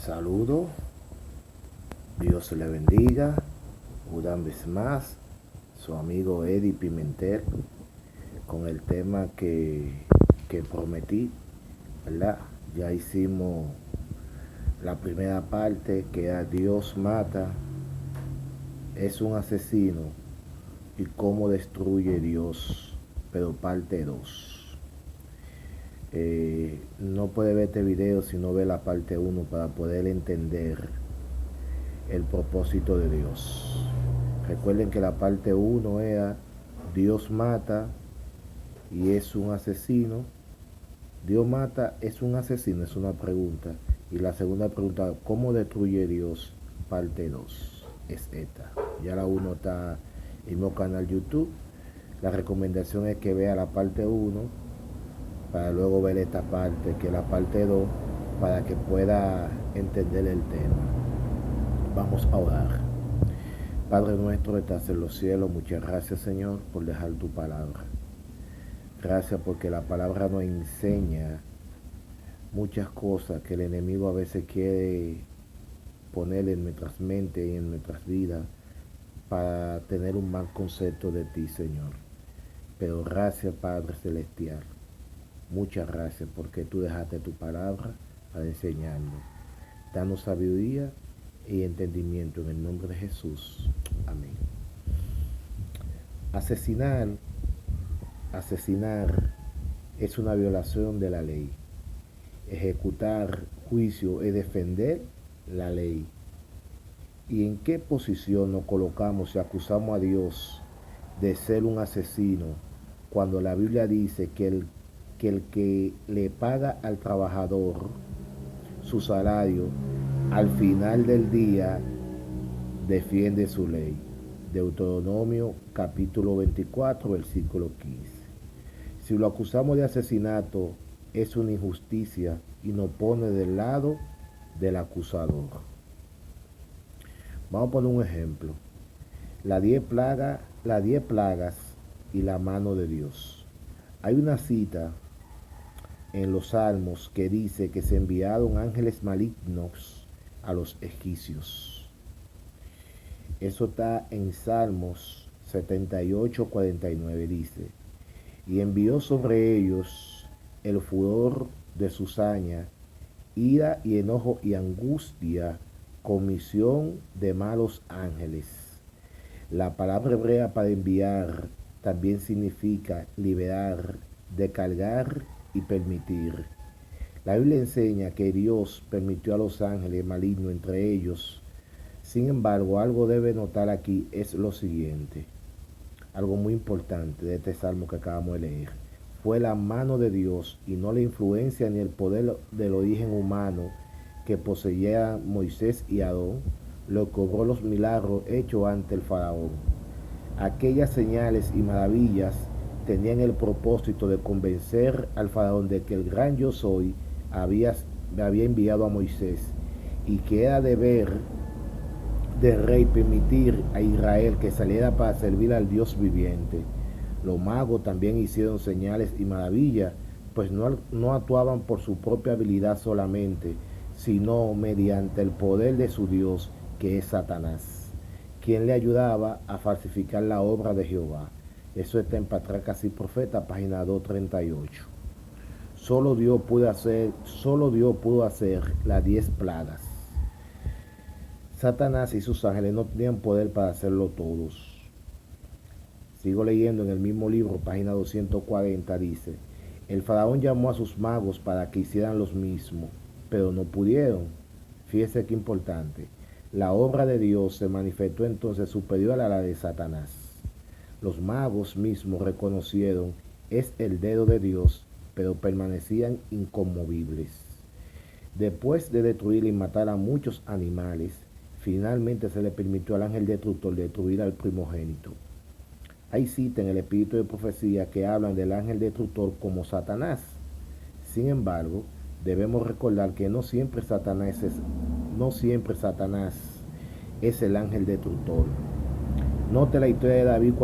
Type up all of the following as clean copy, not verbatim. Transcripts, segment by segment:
Saludo, Dios le bendiga. Una vez más, su amigo Eddie Pimentel con el tema que prometí, ¿verdad? Ya hicimos la primera parte, que era Dios mata, es un asesino y cómo destruye Dios, pero parte 2. No puede ver este video si no ve la parte 1 para poder entender el propósito de Dios. Recuerden que la parte 1 era Dios mata y es un asesino. Dios mata, es un asesino, es una pregunta. Y la segunda pregunta, ¿cómo destruye Dios? Parte 2 es esta. Ya la 1 está en mi canal YouTube. La recomendación es que vea la parte 1 para luego ver esta parte, que es la parte 2, para que pueda entender el tema. Vamos a orar. Padre nuestro que estás en los cielos, muchas gracias, Señor, por dejar tu palabra. Gracias porque la palabra nos enseña muchas cosas que el enemigo a veces quiere poner en nuestras mentes y en nuestras vidas para tener un mal concepto de ti, Señor. Pero gracias, Padre Celestial. Muchas gracias porque tú dejaste tu palabra para enseñarnos. Danos sabiduría y entendimiento en el nombre de Jesús. Amén. Asesinar es una violación de la ley. Ejecutar juicio es defender la ley. ¿Y en qué posición nos colocamos si acusamos a Dios de ser un asesino cuando la Biblia dice que el que le paga al trabajador su salario al final del día defiende su ley? Deuteronomio capítulo 24, versículo 15. Si lo acusamos de asesinato, es una injusticia y nos pone del lado del acusador. Vamos a poner un ejemplo. Las 10 plagas y la mano de Dios. Hay una cita en los Salmos que dice que se enviaron ángeles malignos a los egipcios. Eso está en Salmos 78:49, dice: y envió sobre ellos el furor de su saña, ira y enojo y angustia, comisión de malos ángeles. La palabra hebrea para enviar también significa liberar, descargar y permitir. La Biblia enseña que Dios permitió a los ángeles malignos entre ellos. Sin embargo, algo debe notar aquí es lo siguiente. Algo muy importante de este salmo que acabamos de leer. Fue la mano de Dios y no la influencia ni el poder del origen humano que poseía Moisés y Aarón, lo que obró los milagros hechos ante el faraón. Aquellas señales y maravillas tenían el propósito de convencer al faraón de que el gran yo soy había enviado a Moisés y que era deber del rey permitir a Israel que saliera para servir al Dios viviente. Los magos también hicieron señales y maravillas, pues no actuaban por su propia habilidad solamente, sino mediante el poder de su Dios, que es Satanás, quien le ayudaba a falsificar la obra de Jehová. Eso está en Patracas y Profeta, página 238. Solo Dios pudo hacer las 10 plagas. Satanás y sus ángeles no tenían poder para hacerlo todos. Sigo leyendo en el mismo libro, página 240, dice: el faraón llamó a sus magos para que hicieran los mismos, pero no pudieron. Fíjese qué importante. La obra de Dios se manifestó entonces superior a la de Satanás. Los magos mismos reconocieron es el dedo de Dios, pero permanecían inconmovibles. Después de destruir y matar a muchos animales, finalmente se le permitió al ángel destructor destruir al primogénito. Hay citas en el espíritu de profecía que hablan del ángel destructor como Satanás. Sin embargo, debemos recordar que no siempre Satanás es el ángel destructor. Note la historia de David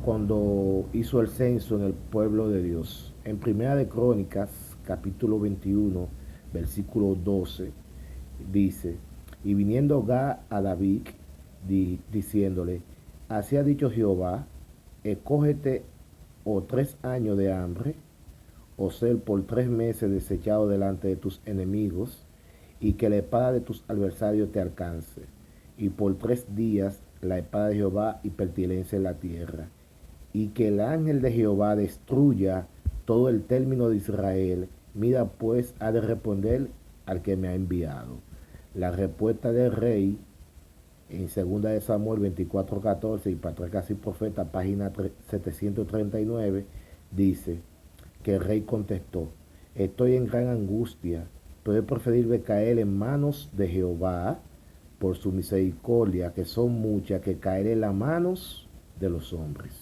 cuando hizo el censo en el pueblo de Dios. En Primera de Crónicas, capítulo 21, versículo 12, dice, y viniendo Gad a David, diciéndole, así ha dicho Jehová, escógete o 3 años de hambre, o ser por 3 meses desechado delante de tus enemigos, y que la espada de tus adversarios te alcance, y por 3 días la espada de Jehová y pertinencia en la tierra, y que el ángel de Jehová destruya todo el término de Israel. Mira pues, ha de responder al que me ha enviado. La respuesta del rey en 2 de Samuel 24:14 y Patriarcas y Profetas, página 739, dice que el rey contestó, estoy en gran angustia, pero he preferible caer en manos de Jehová por su misericordia, que son muchas, que caer en las manos de los hombres.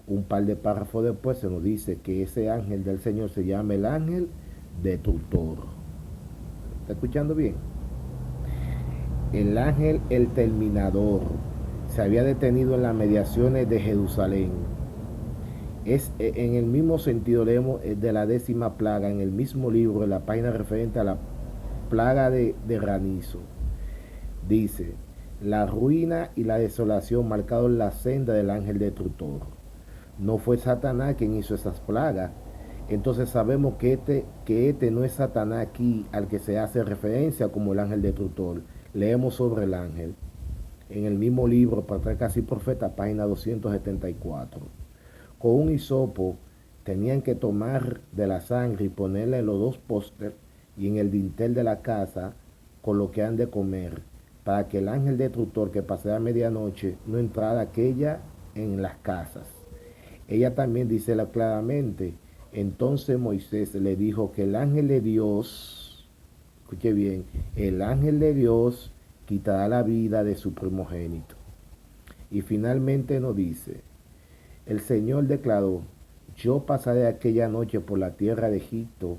Un par de párrafos después se nos dice que ese ángel del Señor se llama el ángel destructor. ¿Está escuchando bien? El ángel el terminador se había detenido en las mediaciones de Jerusalén. Es en el mismo sentido leemos de la 10ª plaga en el mismo libro, en la página referente a la plaga de granizo. Dice, la ruina y la desolación marcaron la senda del ángel destructor. No fue Satanás quien hizo esas plagas. Entonces sabemos que este no es Satanás aquí al que se hace referencia como el ángel destructor. Leemos sobre el ángel en el mismo libro, Patriarcas y Profetas, página 274. Con un hisopo tenían que tomar de la sangre y ponerla en los 2 postes y en el dintel de la casa con lo que han de comer, para que el ángel destructor que pasara a medianoche no entrara aquella en las casas. Ella también dice claramente, entonces Moisés le dijo que el ángel de Dios, escuche bien, el ángel de Dios quitará la vida de su primogénito. Y finalmente nos dice, el Señor declaró, yo pasaré aquella noche por la tierra de Egipto,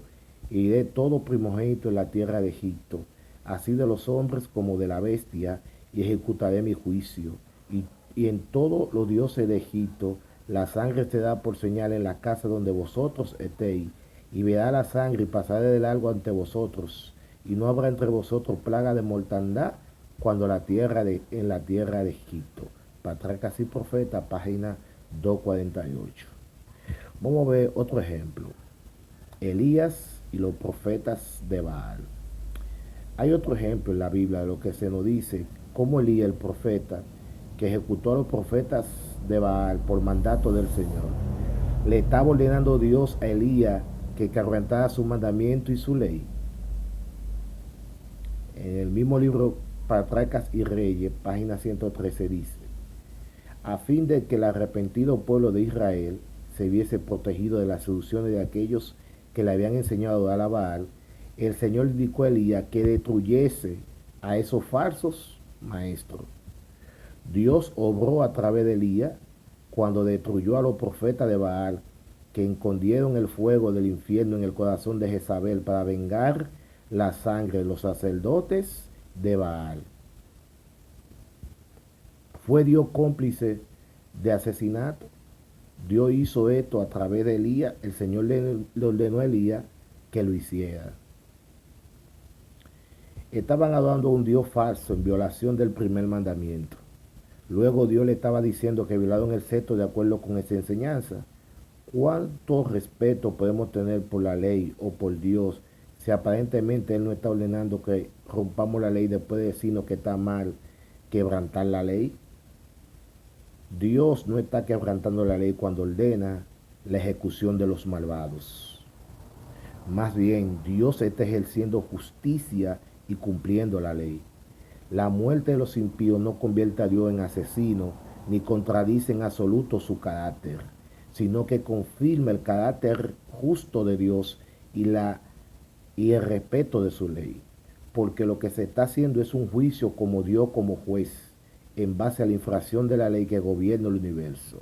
e iré todo primogénito en la tierra de Egipto, así de los hombres como de la bestia, y ejecutaré mi juicio. Y en todos los dioses de Egipto, la sangre se da por señal en la casa donde vosotros estéis, y verá la sangre y pasaré de largo ante vosotros, y no habrá entre vosotros plaga de mortandad cuando en la tierra de Egipto. Patriarcas y Profetas, página 248. Vamos a ver otro ejemplo. Elías y los profetas de Baal. Hay otro ejemplo en la Biblia de lo que se nos dice, cómo Elías, el profeta, que ejecutó a los profetas de Baal por mandato del Señor, le estaba ordenando Dios a Elías que quebrantara su mandamiento y su ley. En el mismo libro Patriarcas y Reyes, página 113, dice, a fin de que el arrepentido pueblo de Israel se viese protegido de las seducciones de aquellos que le habían enseñado a Baal, el Señor indicó a Elías que destruyese a esos falsos maestros. Dios obró a través de Elías cuando destruyó a los profetas de Baal, que escondieron el fuego del infierno en el corazón de Jezabel para vengar la sangre de los sacerdotes de Baal. ¿Fue Dios cómplice de asesinato? Dios hizo esto a través de Elías. El Señor le ordenó a Elías que lo hiciera. Estaban adorando a un Dios falso en violación del primer mandamiento. Luego Dios le estaba diciendo que violaron el sexto de acuerdo con esa enseñanza. ¿Cuánto respeto podemos tener por la ley o por Dios si aparentemente Él no está ordenando que rompamos la ley después de decirnos que está mal quebrantar la ley? Dios no está quebrantando la ley cuando ordena la ejecución de los malvados. Más bien, Dios está ejerciendo justicia y cumpliendo la ley. La muerte de los impíos no convierte a Dios en asesino, ni contradice en absoluto su carácter, sino que confirma el carácter justo de Dios y el respeto de su ley. Porque lo que se está haciendo es un juicio como Dios como juez, en base a la infracción de la ley que gobierna el universo.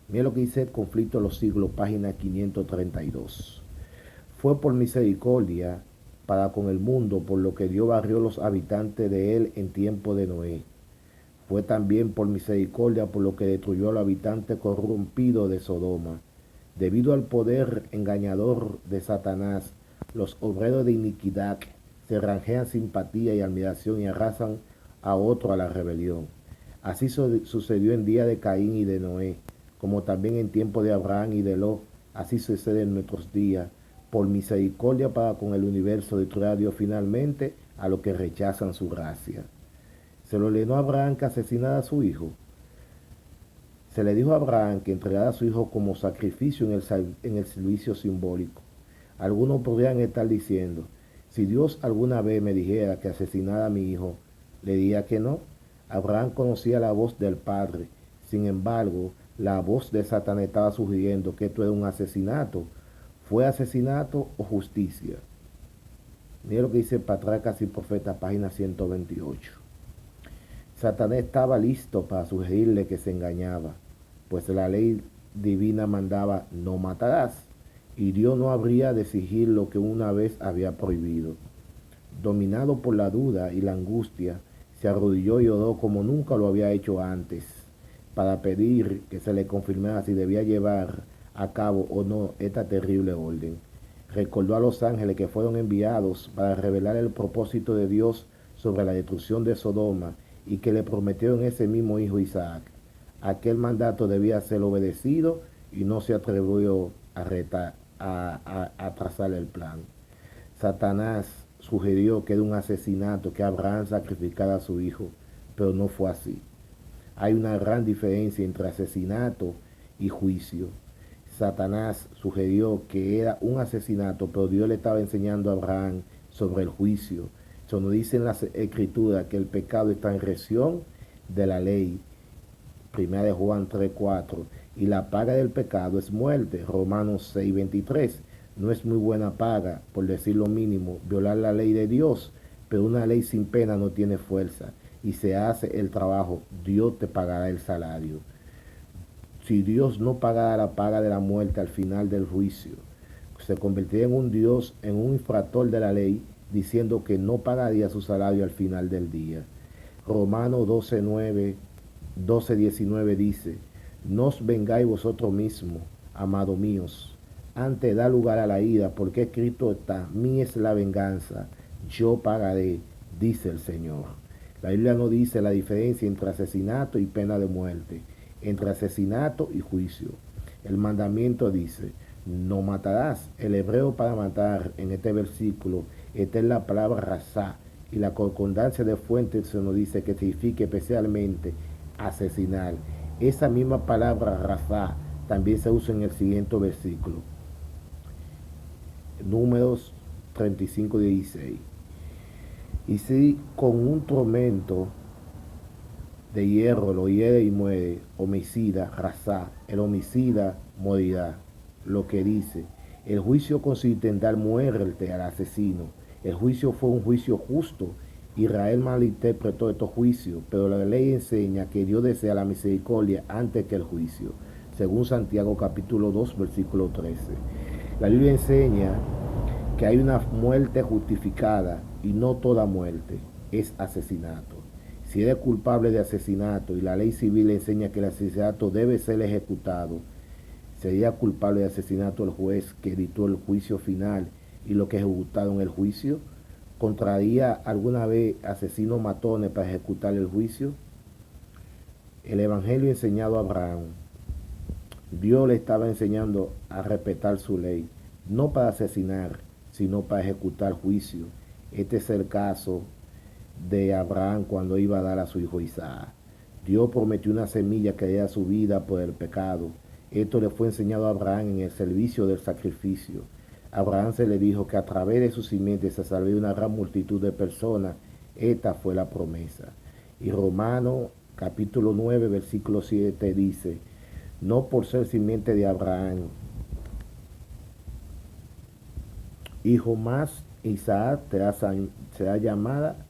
Mira lo que dice el conflicto de los siglos, página 532. Fue por misericordia para con el mundo, por lo que Dios barrió los habitantes de él en tiempo de Noé. Fue también por misericordia por lo que destruyó a los habitantes corrompidos de Sodoma. Debido al poder engañador de Satanás, los obreros de iniquidad se granjean simpatía y admiración y arrasan a otro a la rebelión. Así sucedió en día de Caín y de Noé, como también en tiempo de Abraham y de Lot. Así sucede en nuestros días. Por misericordia para con el universo, destruirá a Dios finalmente a los que rechazan su gracia. Se lo ordenó a Abraham que asesinara a su hijo. Se le dijo a Abraham que entregara a su hijo como sacrificio en el servicio simbólico. Algunos podrían estar diciendo, si Dios alguna vez me dijera que asesinara a mi hijo, le diría que no. Abraham conocía la voz del Padre. Sin embargo, la voz de Satanás estaba sugiriendo que esto era un asesinato. ¿Fue asesinato o justicia? Mira lo que dice Patracas y Profeta, página 128. Satanás estaba listo para sugerirle que se engañaba, pues la ley divina mandaba no matarás, y Dios no habría de exigir lo que una vez había prohibido. Dominado por la duda y la angustia, se arrodilló y oró como nunca lo había hecho antes, para pedir que se le confirmara si debía llevar a cabo o no esta terrible orden. Recordó a los ángeles que fueron enviados para revelar el propósito de Dios sobre la destrucción de Sodoma y que le prometieron ese mismo hijo Isaac. Aquel mandato debía ser obedecido y no se atrevió a trazar el plan. Satanás sugirió que era un asesinato que Abraham sacrificara a su hijo, pero no fue así. Hay una gran diferencia entre asesinato y juicio. Satanás sugirió que era un asesinato, pero Dios le estaba enseñando a Abraham sobre el juicio. Eso nos dice en la Escritura que el pecado está en reacción de la ley. 1 de Juan 3:4. Y la paga del pecado es muerte. Romanos 6:23. No es muy buena paga, por decir lo mínimo, violar la ley de Dios, pero una ley sin pena no tiene fuerza. Y se hace el trabajo, Dios te pagará el salario. Si Dios no pagara la paga de la muerte al final del juicio, se convertiría en un Dios, en un infractor de la ley, diciendo que no pagaría su salario al final del día. Romanos 12:19 dice, no os vengáis vosotros mismos, amados míos, antes da lugar a la ira, porque escrito está, mía es la venganza, yo pagaré, dice el Señor. La Biblia no dice la diferencia entre asesinato y pena de muerte, entre asesinato y juicio. El mandamiento dice, no matarás. El hebreo para matar en este versículo, esta es la palabra razá, y la concordancia de fuentes se nos dice que significa especialmente asesinar. Esa misma palabra razá también se usa en el siguiente versículo. Números 35:16. Y si con un tormento de hierro lo hiere y muere, homicida, razá, el homicida morirá. Lo que dice, el juicio consiste en dar muerte al asesino. El juicio fue un juicio justo. Israel malinterpretó estos juicios, pero la ley enseña que Dios desea la misericordia antes que el juicio, según Santiago capítulo 2, versículo 13. La Biblia enseña que hay una muerte justificada y no toda muerte es asesinato. Si eres culpable de asesinato y la ley civil enseña que el asesinato debe ser ejecutado, sería culpable de asesinato el juez que dictó el juicio final y lo que ejecutaron el juicio. ¿Contraría alguna vez asesinos matones para ejecutar el juicio? El evangelio enseñado a Abraham, Dios le estaba enseñando a respetar su ley, no para asesinar, sino para ejecutar juicio. Este es el caso de Abraham cuando iba a dar a su hijo Isaac. Dios prometió una semilla que daría su vida por el pecado. Esto le fue enseñado a Abraham en el servicio del sacrificio. A Abraham se le dijo que a través de su simiente se salvaría una gran multitud de personas. Esta fue la promesa. Y Romanos capítulo 9, versículo 7 dice, no por ser simiente de Abraham, hijo más, Isaac será llamada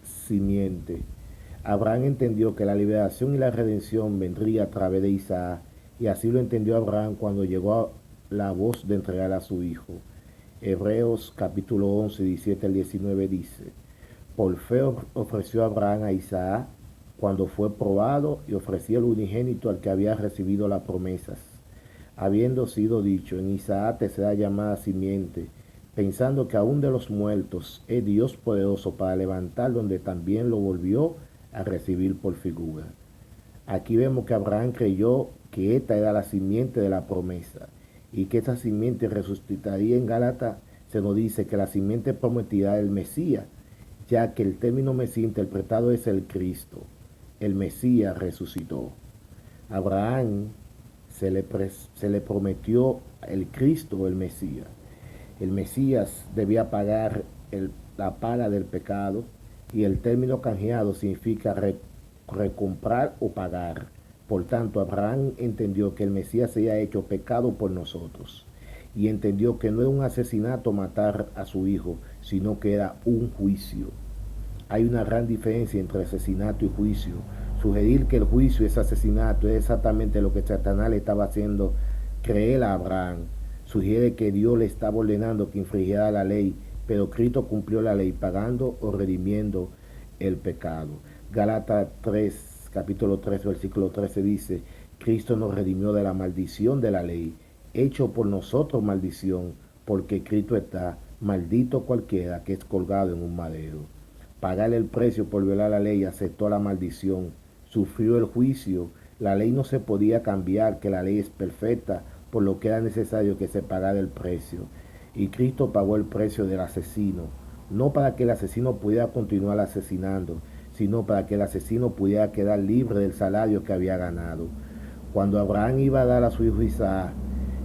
simiente. Abraham entendió que la liberación y la redención vendría a través de Isaac, y así lo entendió Abraham cuando llegó la voz de entregar a su hijo. Hebreos capítulo 11, 17 al 19 dice, por fe ofreció Abraham a Isaac cuando fue probado y ofreció el unigénito al que había recibido las promesas, habiendo sido dicho, en Isaac te será llamada simiente, pensando que aún de los muertos es Dios poderoso para levantar, donde también lo volvió a recibir por figura. Aquí vemos que Abraham creyó que esta era la simiente de la promesa y que esa simiente resucitaría. En Gálatas se nos dice que la simiente prometida es el Mesías, ya que el término Mesías interpretado es el Cristo. El Mesías resucitó. A Abraham se le prometió el Cristo, el Mesías. El Mesías debía pagar la paga del pecado, y el término canjeado significa recomprar o pagar. Por tanto, Abraham entendió que el Mesías se había hecho pecado por nosotros, y entendió que no era un asesinato matar a su hijo, sino que era un juicio. Hay una gran diferencia entre asesinato y juicio. Sugerir que el juicio es asesinato es exactamente lo que Satanás le estaba haciendo creer a Abraham. Sugiere que Dios le estaba ordenando que infringiera la ley, pero Cristo cumplió la ley pagando o redimiendo el pecado. Gálatas 3, capítulo 3, versículo 13 dice: Cristo nos redimió de la maldición de la ley, hecho por nosotros maldición, porque Cristo está maldito cualquiera que es colgado en un madero. Pagar el precio por violar la ley, aceptó la maldición, sufrió el juicio. La ley no se podía cambiar, que la ley es perfecta, por lo que era necesario que se pagara el precio. Y Cristo pagó el precio del asesino, no para que el asesino pudiera continuar asesinando, sino para que el asesino pudiera quedar libre del salario que había ganado. Cuando Abraham iba a dar a su hijo Isaac,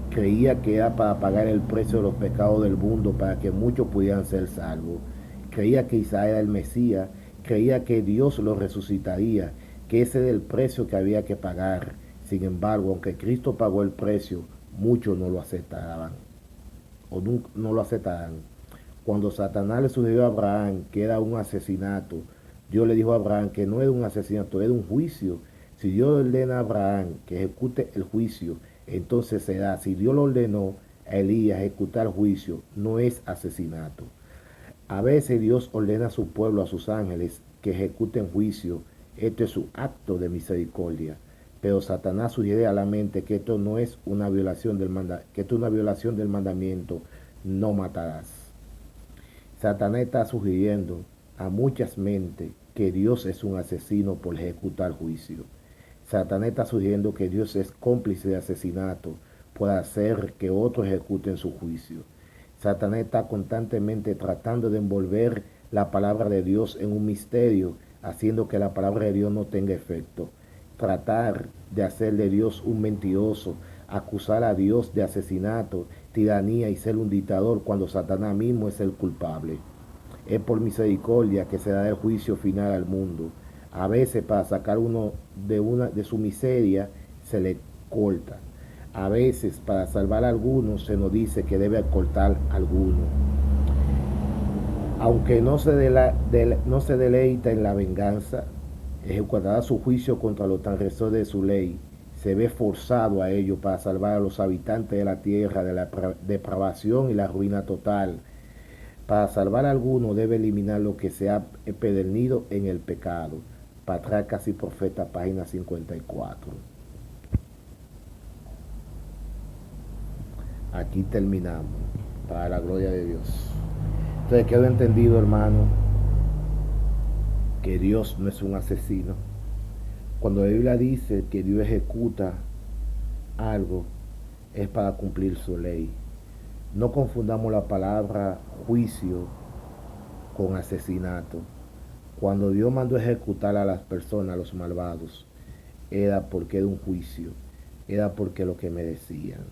creía que era para pagar el precio de los pecados del mundo, para que muchos pudieran ser salvos. Creía que Isaac era el Mesías, creía que Dios lo resucitaría, que ese era el precio que había que pagar. Sin embargo, aunque Cristo pagó el precio, muchos no lo aceptaban o no lo aceptarán. Cuando Satanás le sugirió a Abraham que era un asesinato, Dios le dijo a Abraham que no era un asesinato, era un juicio. Si Dios ordena a Abraham que ejecute el juicio, entonces será. Si Dios lo ordenó a Elías ejecutar el juicio, no es asesinato. A veces Dios ordena a su pueblo, a sus ángeles, que ejecuten juicio. Esto es su acto de misericordia. Pero Satanás sugiere a la mente que esto no es una violación que esto es una violación del mandamiento: no matarás. Satanás está sugiriendo a muchas mentes que Dios es un asesino por ejecutar juicio. Satanás está sugiriendo que Dios es cómplice de asesinato por hacer que otros ejecuten su juicio. Satanás está constantemente tratando de envolver la palabra de Dios en un misterio, haciendo que la palabra de Dios no tenga efecto. Tratar de hacer de Dios un mentiroso, acusar a Dios de asesinato, tiranía y ser un dictador, cuando Satanás mismo es el culpable. Es por misericordia que se da el juicio final al mundo. A veces, para sacar uno de su miseria, se le corta. A veces, para salvar a algunos, se nos dice que debe cortar a alguno. Aunque no se deleita en la venganza, ejecutará su juicio contra los transgresores de su ley. Se ve forzado a ello para salvar a los habitantes de la tierra de la depravación y la ruina total. Para salvar a alguno debe eliminar lo que se ha empedernido en el pecado. Patracas y Profetas, página 54. Aquí terminamos, para la gloria de Dios. Entonces quedó entendido, hermano, que Dios no es un asesino. Cuando la Biblia dice que Dios ejecuta algo, es para cumplir su ley. No confundamos la palabra juicio con asesinato. Cuando Dios mandó ejecutar a las personas, a los malvados, era porque era un juicio, era porque lo que merecían.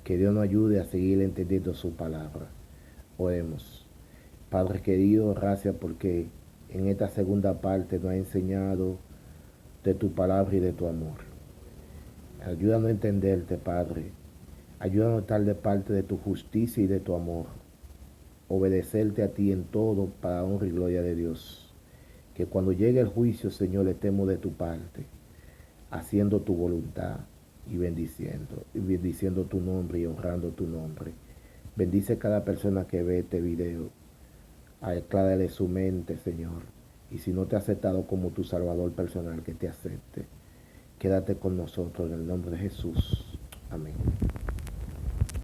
Que Dios nos ayude a seguir entendiendo su palabra. Oremos. Padre querido, gracias porque en esta segunda parte nos ha enseñado de tu palabra y de tu amor. Ayúdanos a entenderte, Padre. Ayúdanos a estar de parte de tu justicia y de tu amor. Obedecerte a ti en todo para honra y gloria de Dios. Que cuando llegue el juicio, Señor, estemos de tu parte, haciendo tu voluntad y bendiciendo tu nombre y honrando tu nombre. Bendice cada persona que ve este video. Aclárale su mente, Señor. Y si no te ha aceptado como tu Salvador personal, que te acepte. Quédate con nosotros en el nombre de Jesús. Amén.